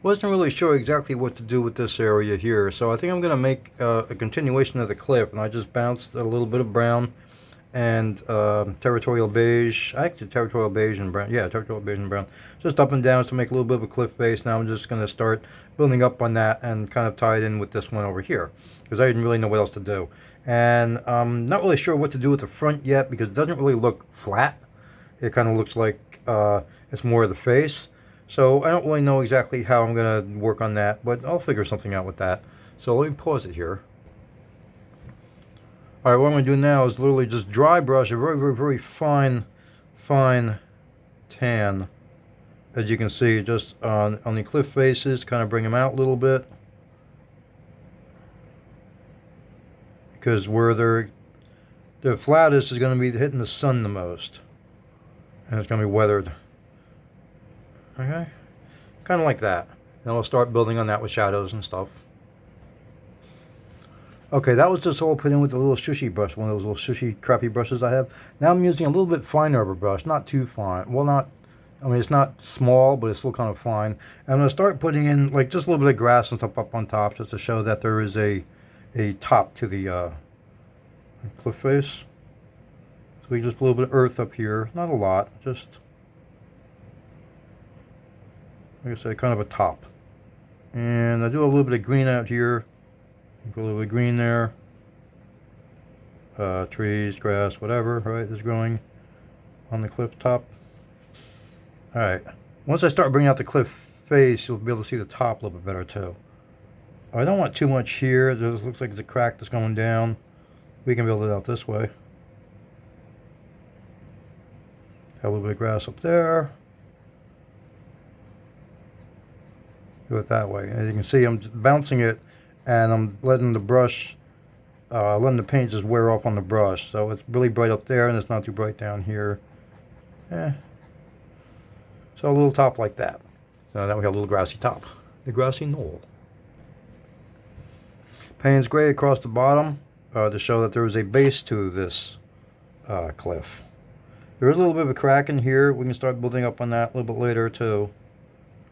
Wasn't really sure exactly what to do with this area here, so I think I'm going to make a continuation of the cliff, and I just bounced a little bit of brown and territorial beige. Actually, territorial beige and brown. Yeah, territorial beige and brown. Just up and down to make a little bit of a cliff face. Now I'm just going to start building up on that and kind of tie it in with this one over here because I didn't really know what else to do. And I'm not really sure what to do with the front yet because it doesn't really look flat. It kind of looks like it's more of the face. So I don't really know exactly how I'm going to work on that, but I'll figure something out with that. So let me pause it here. Alright, what I'm going to do now is literally just dry brush a very, very, very fine tan. As you can see, just on the cliff faces, kind of bring them out a little bit. Because where the flattest is going to be hitting the sun the most. And it's going to be weathered. Okay? Kind of like that. And we'll start building on that with shadows and stuff. Okay, that was just all put in with a little shushy brush, one of those little shushy crappy brushes I have. Now I'm using a little bit finer of a brush, not too fine. Well, I mean, it's not small, but it's still kind of fine. And I'm going to start putting in, like, just a little bit of grass and stuff up on top, just to show that there is a top to the cliff face. So we just put a little bit of earth up here. Not a lot, just, like I said, kind of a top. And I do a little bit of green out here. Put a little bit of green there. Trees, grass, whatever, right, is growing on the cliff top. Alright. Once I start bringing out the cliff face, you'll be able to see the top a little bit better too. I don't want too much here. There looks like it's a crack that's going down. We can build it out this way. Have a little bit of grass up there. Do it that way. As you can see, I'm bouncing it and I'm letting the brush, letting the paint just wear off on the brush. So it's really bright up there and it's not too bright down here. So a little top like that. So now we have a little grassy top. The grassy knoll. Payne's gray across the bottom to show that there is a base to this cliff. There is a little bit of a crack in here. We can start building up on that a little bit later too.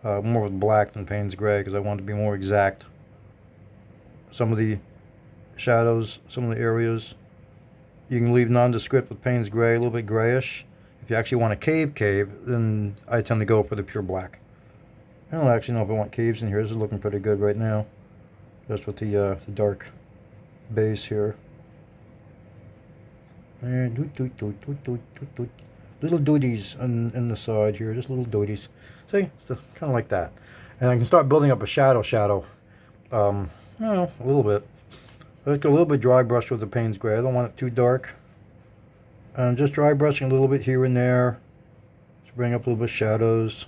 More with black than Payne's gray because I want to be more exact. Some of the shadows, some of the areas, you can leave nondescript with Payne's gray, a little bit grayish. If you actually want a cave, then I tend to go for the pure black. I don't actually know if I want caves in here. This is looking pretty good right now, just with the dark base here. And little duties in the side here, just little duties. See, so kind of like that. And I can start building up a shadow. A little bit. Let's go a little bit dry brush with the Payne's gray. I don't want it too dark. And just dry brushing a little bit here and there to bring up a little bit of shadows.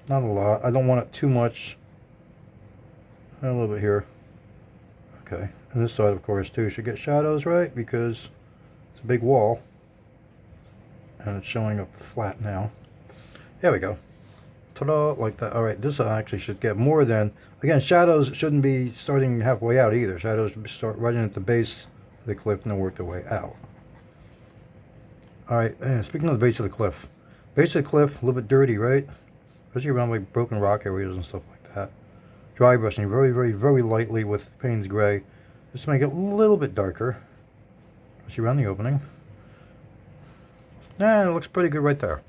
Not a lot. I don't want it too much. A little bit here. Okay. And this side, of course, too, should get shadows, right? Because it's a big wall. And it's showing up flat now. There we go. Ta-da, like that. Alright, this actually should get more than... Again, shadows shouldn't be starting halfway out either. Shadows should start right in at the base of the cliff and then work their way out. Alright, speaking of the base of the cliff. Base of the cliff, a little bit dirty, right? Especially around like broken rock areas and stuff like that. Dry brushing very, very, very lightly with Payne's gray. Just to make it a little bit darker. Especially around the opening. And it looks pretty good right there.